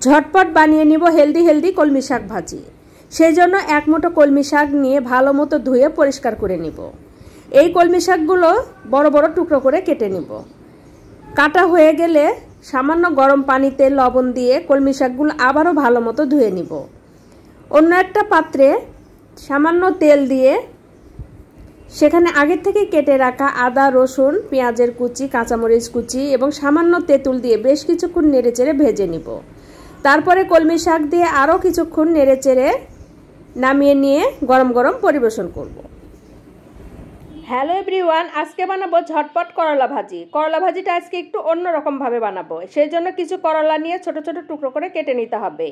ঝটপট বানিয়ে নিব হেলদি হেলদি কলমি শাক ভাজি। সেই জন্য এক মুঠো কলমি শাক নিয়ে ভালো মতো ধুয়ে পরিষ্কার করে নিব। এই কলমি শাকগুলো বড় বড় টুকরো করে কেটে নিব। কাটা হয়ে গেলে সামান্য গরম পানিতে লবণ দিয়ে কলমি শাকগুলো আবারও ভালো মতো ধুয়ে নিব। অন্য একটা পাত্রে সামান্য তেল দিয়ে সেখানে আগে থেকে কেটে রাখা আদা, রসুন, পেঁয়াজের কুচি, কাঁচামরিচ কুচি এবং সামান্য তেঁতুল দিয়ে বেশ কিছুক্ষণ নেড়েচেড়ে ভেজে নিব। তারপরে কলমি শাক দিয়ে আরও কিছুক্ষণ নেড়েচেড়ে নামিয়ে নিয়ে গরম গরম পরিবেশন করব। হ্যালো এভরিওয়ান, আজকে বানাবো ঝটপট করলা ভাজি। করলা ভাজিটা আজকে একটু অন্যরকমভাবে বানাবো। সেই জন্য কিছু করলা নিয়ে ছোট ছোট টুকরো করে কেটে নিতে হবে।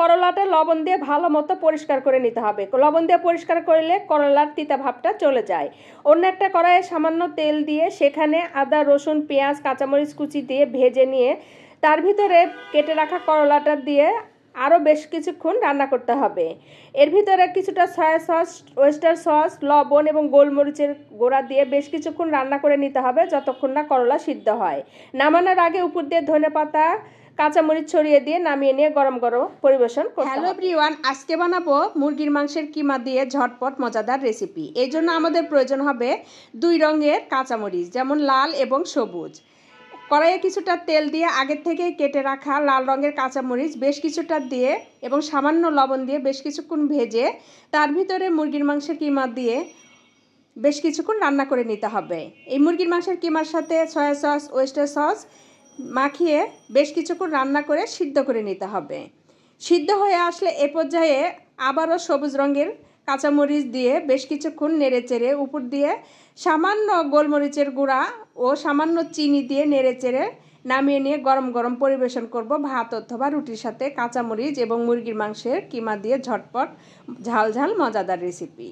করলাটা লবণ দিয়ে ভালো মতো পরিষ্কার করে নিতে হবে। লবণ দিয়ে পরিষ্কার করলে করলার তিতা ভাবটা চলে যায়। অন্য একটা কড়াইয়ে সামান্য তেল দিয়ে সেখানে আদা, রসুন, পেঁয়াজ, কাঁচামরিচ কুচি দিয়ে ভেজে নিয়ে তার ভিতরে কেটে রাখা করলাটা দিয়ে আরও বেশ কিছুক্ষণ রান্না করতে হবে। এর ভিতরে কিছুটা সয়া সস, ওয়েস্টার সস, লবণ এবং গোলমরিচের গুঁড়া দিয়ে বেশ কিছুক্ষণ রান্না করে নিতে হবে যতক্ষণ না করলা সিদ্ধ হয়। নামানোর আগে উপর দিয়ে ধনেপাতা, কাঁচামরিচ ছড়িয়ে দিয়ে নামিয়ে নিয়ে গরম গরম পরিবেশন করতে হবে। হ্যালো এভরিওয়ান, আজকে বানাবো মুরগির মাংসের কিমা দিয়ে ঝটপট মজাদার রেসিপি। এই জন্য আমাদের প্রয়োজন হবে 2 রঙের কাঁচামরিচ, যেমন লাল এবং সবুজ। কড়াইয়ে কিছুটা তেল দিয়ে আগের থেকে কেটে রাখা লাল রঙের কাঁচামরিচ বেশ কিছুটা দিয়ে এবং সামান্য লবণ দিয়ে বেশ কিছুক্ষণ ভেজে তার ভিতরে মুরগির মাংসের কিমা দিয়ে বেশ কিছুক্ষণ রান্না করে নিতে হবে। এই মুরগির মাংসের কিমার সাথে সয়া সস, ওয়েস্টার সস মাখিয়ে বেশ কিছুক্ষণ রান্না করে সিদ্ধ করে নিতে হবে। সিদ্ধ হয়ে আসলে এ পর্যায়ে আবারও সবুজ রঙের কাঁচামরিচ দিয়ে বেশ কিছুক্ষণ নেড়েচেড়ে উপর দিয়ে সামান্য গোলমরিচের গুঁড়া ও সামান্য চিনি দিয়ে নেড়েচেড়ে নামিয়ে নিয়ে গরম গরম পরিবেশন করব ভাত অথবা রুটির সাথে। কাঁচামরিচ এবং মুরগির মাংসের কিমা দিয়ে ঝটপট ঝাল ঝাল মজাদার রেসিপি।